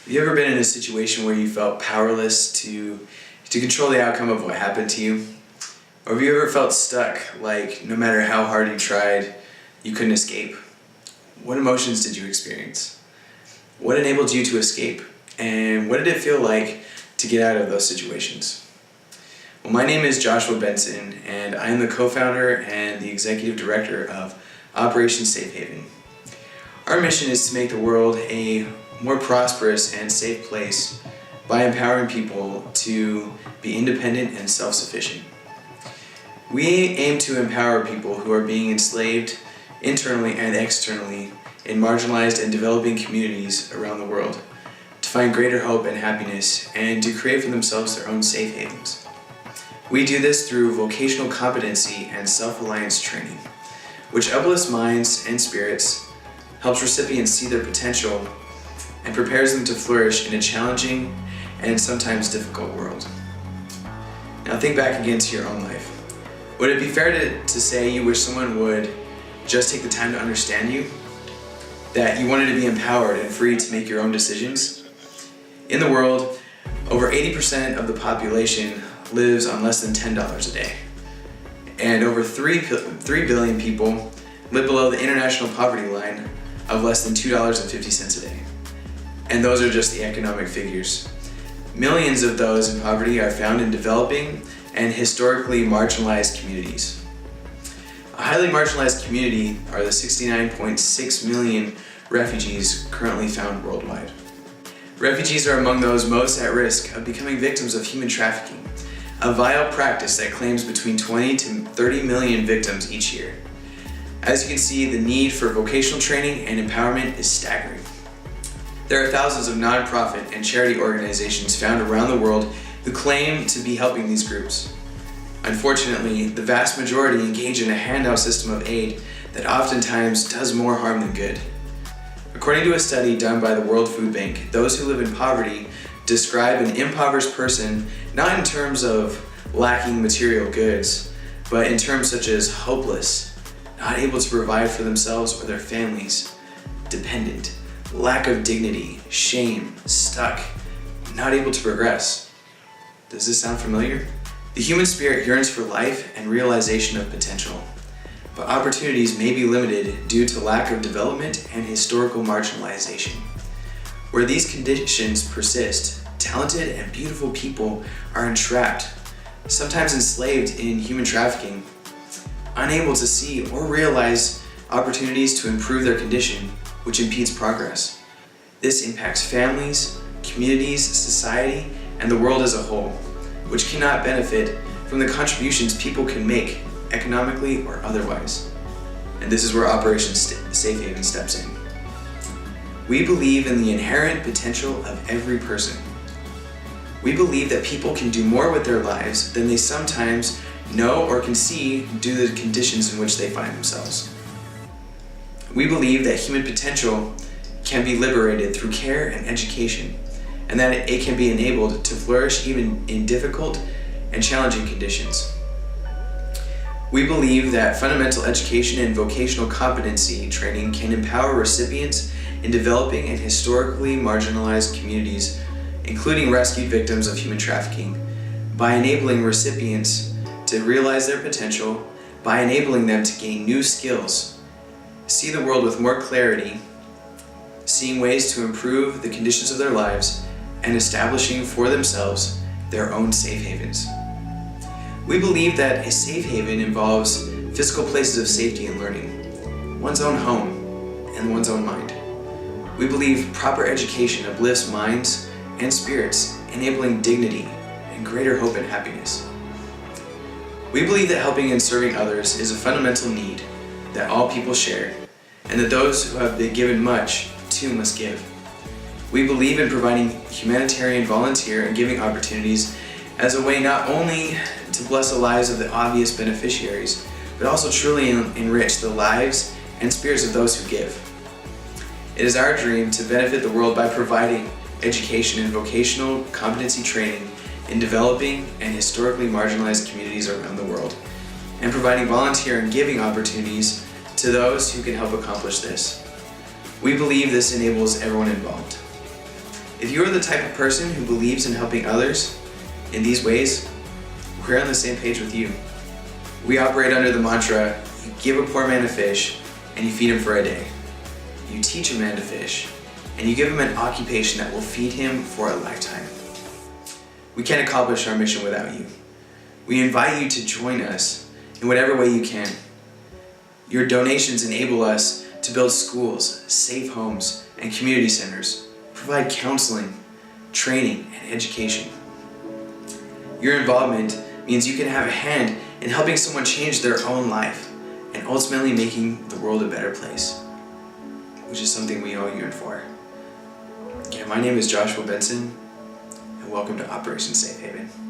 Have you ever been in a situation where you felt powerless to control the outcome of what happened to you? Or have you ever felt stuck, like no matter how hard you tried, you couldn't escape? What emotions did you experience? What enabled you to escape? And what did it feel like to get out of those situations? Well, my name is Joshua Benson, and I am the co-founder and the executive director of Operation Safe Haven. Our mission is to make the world a more prosperous and safe place by empowering people to be independent and self-sufficient. We aim to empower people who are being enslaved internally and externally in marginalized and developing communities around the world to find greater hope and happiness and to create for themselves their own safe havens. We do this through vocational competency and self-reliance training, which uplifts minds and spirits, helps recipients see their potential, and prepares them to flourish in a challenging and sometimes difficult world. Now think back again to your own life. Would it be fair to say you wish someone would just take the time to understand you? That you wanted to be empowered and free to make your own decisions? In the world, over 80% of the population lives on less than $10 a day. And over 3 billion people live below the international poverty line of less than $2.50 a day. And those are just the economic figures. Millions of those in poverty are found in developing and historically marginalized communities. A highly marginalized community are the 69.6 million refugees currently found worldwide. Refugees are among those most at risk of becoming victims of human trafficking, a vile practice that claims between 20 to 30 million victims each year. As you can see, the need for vocational training and empowerment is staggering. There are thousands of nonprofit and charity organizations found around the world who claim to be helping these groups. Unfortunately, the vast majority engage in a handout system of aid that oftentimes does more harm than good. According to a study done by the World Food Bank, those who live in poverty describe an impoverished person not in terms of lacking material goods, but in terms such as hopeless, not able to provide for themselves or their families, dependent, lack of dignity, shame, stuck, not able to progress. Does this sound familiar? The human spirit yearns for life and realization of potential, but opportunities may be limited due to lack of development and historical marginalization. Where these conditions persist, talented and beautiful people are entrapped, sometimes enslaved in human trafficking, unable to see or realize opportunities to improve their condition, which impedes progress. This impacts families, communities, society, and the world as a whole, which cannot benefit from the contributions people can make, economically or otherwise. And this is where Operation Safe Haven steps in. We believe in the inherent potential of every person. We believe that people can do more with their lives than they sometimes know or can see due to the conditions in which they find themselves. We believe that human potential can be liberated through care and education, and that it can be enabled to flourish even in difficult and challenging conditions. We believe that fundamental education and vocational competency training can empower recipients in developing and historically marginalized communities, including rescued victims of human trafficking, by enabling recipients to realize their potential, by enabling them to gain new skills, see the world with more clarity, seeing ways to improve the conditions of their lives, and establishing for themselves their own safe havens. We believe that a safe haven involves physical places of safety and learning, one's own home, and one's own mind. We believe proper education uplifts minds and spirits, enabling dignity and greater hope and happiness. We believe that helping and serving others is a fundamental need that all people share, and that those who have been given much, too must give. We believe in providing humanitarian volunteer and giving opportunities as a way not only to bless the lives of the obvious beneficiaries, but also truly enrich the lives and spirits of those who give. It is our dream to benefit the world by providing education and vocational competency training in developing and historically marginalized communities around the world, and providing volunteer and giving opportunities to those who can help accomplish this. We believe this enables everyone involved. If you are the type of person who believes in helping others in these ways, we're on the same page with you. We operate under the mantra, you give a poor man a fish and you feed him for a day. You teach a man to fish and you give him an occupation that will feed him for a lifetime. We can't accomplish our mission without you. We invite you to join us in whatever way you can. Your donations enable us to build schools, safe homes, and community centers, provide counseling, training, and education. Your involvement means you can have a hand in helping someone change their own life and ultimately making the world a better place, which is something we all yearn for. Again, my name is Joshua Benson, and welcome to Operation Safe Haven.